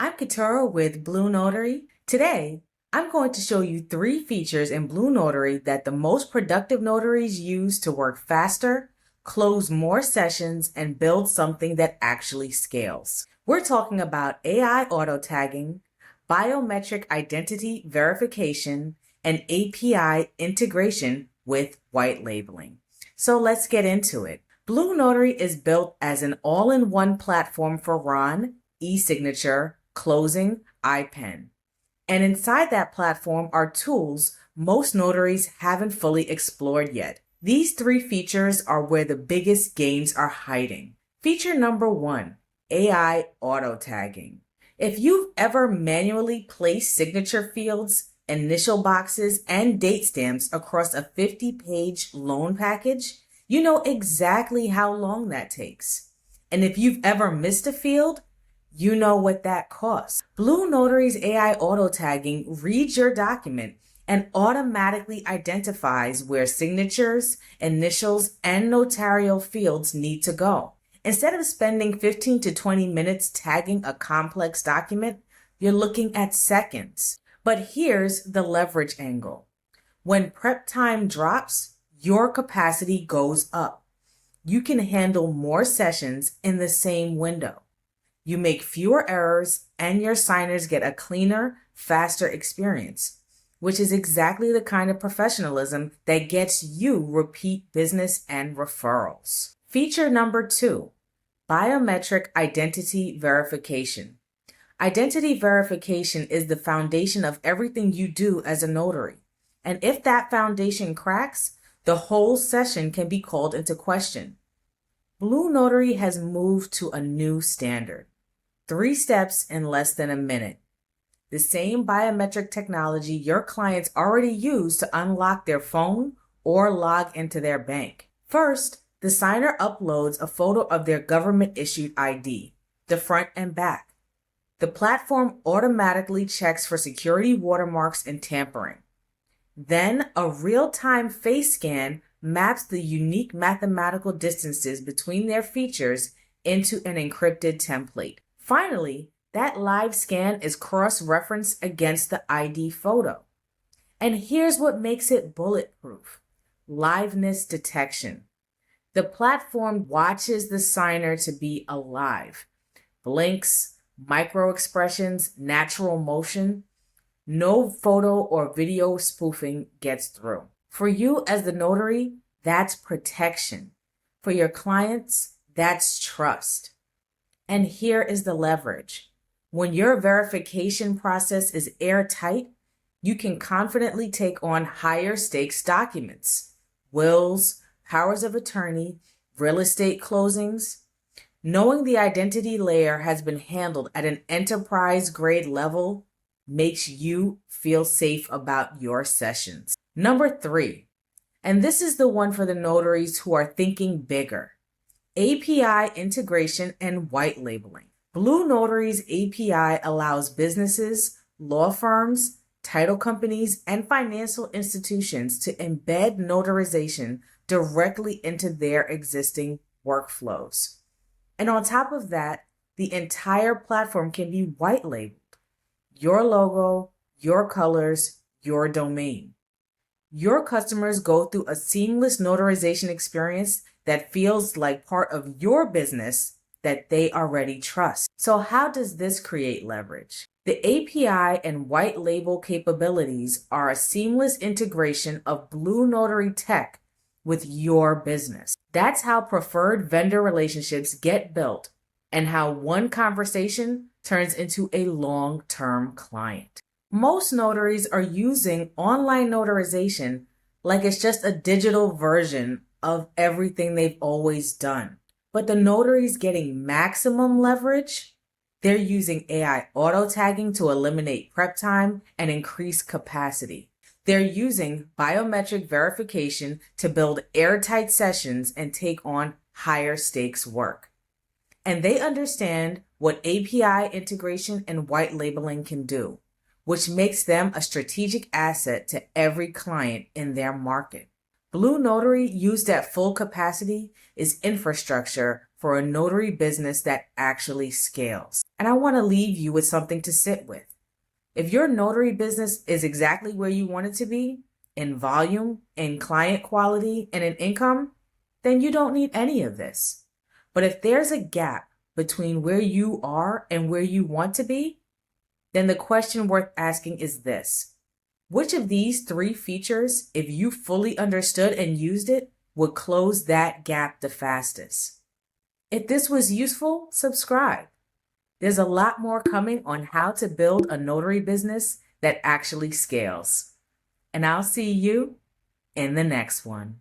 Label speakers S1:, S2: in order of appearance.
S1: I'm Katura with BlueNotary. Today, I'm going to show you 3 features in BlueNotary that the most productive notaries use to work faster, close more sessions, and build something that actually scales. We're talking about AI auto tagging, biometric identity verification, and API integration with white labeling. So let's get into it. BlueNotary is built as an all-in-one platform for RON, e-signature, closing, iPen. And inside that platform are tools most notaries haven't fully explored yet. These 3 features are where the biggest gains are hiding. Feature number 1, AI auto tagging. If you've ever manually placed signature fields, initial boxes, and date stamps across a 50-page loan package, you know exactly how long that takes. And if you've ever missed a field, you know what that costs. BlueNotary's AI auto tagging reads your document and automatically identifies where signatures, initials, and notarial fields need to go. Instead of spending 15 to 20 minutes tagging a complex document, you're looking at seconds. But here's the leverage angle. When prep time drops, your capacity goes up. You can handle more sessions in the same window. You make fewer errors, and your signers get a cleaner, faster experience, which is exactly the kind of professionalism that gets you repeat business and referrals. Feature number 2, biometric identity verification. Identity verification is the foundation of everything you do as a notary. And if that foundation cracks, the whole session can be called into question. BlueNotary has moved to a new standard. 3 steps in less than a minute. The same biometric technology your clients already use to unlock their phone or log into their bank. First, the signer uploads a photo of their government-issued ID, the front and back. The platform automatically checks for security watermarks and tampering. Then, a real-time face scan maps the unique mathematical distances between their features into an encrypted template. Finally, that live scan is cross-referenced against the ID photo. And here's what makes it bulletproof: liveness detection. The platform watches the signer to be alive. Blinks, micro-expressions, natural motion. No photo or video spoofing gets through. For you as the notary, that's protection. For your clients, that's trust. And here is the leverage. When your verification process is airtight, you can confidently take on higher stakes documents, wills, powers of attorney, real estate closings. Knowing the identity layer has been handled at an enterprise-grade level makes you feel safe about your sessions. Number 3, and this is the one for the notaries who are thinking bigger: API integration and white labeling. BlueNotary's API allows businesses, law firms, title companies, and financial institutions to embed notarization directly into their existing workflows. And on top of that, the entire platform can be white labeled. Your logo, your colors, your domain. Your customers go through a seamless notarization experience that feels like part of your business that they already trust. So how does this create leverage? The API and white label capabilities are a seamless integration of BlueNotary tech with your business. That's how preferred vendor relationships get built and how one conversation turns into a long-term client. Most notaries are using online notarization like it's just a digital version of everything they've always done. But the notaries getting maximum leverage, they're using AI auto tagging to eliminate prep time and increase capacity. They're using biometric verification to build airtight sessions and take on higher stakes work. And they understand what API integration and white labeling can do, which makes them a strategic asset to every client in their market. BlueNotary, used at full capacity, is infrastructure for a notary business that actually scales. And I want to leave you with something to sit with. If your notary business is exactly where you want it to be, in volume, in client quality, and in income, then you don't need any of this. But if there's a gap between where you are and where you want to be, then the question worth asking is this: which of these three features, if you fully understood and used it, would close that gap the fastest? If this was useful, subscribe. There's a lot more coming on how to build a notary business that actually scales. And I'll see you in the next one.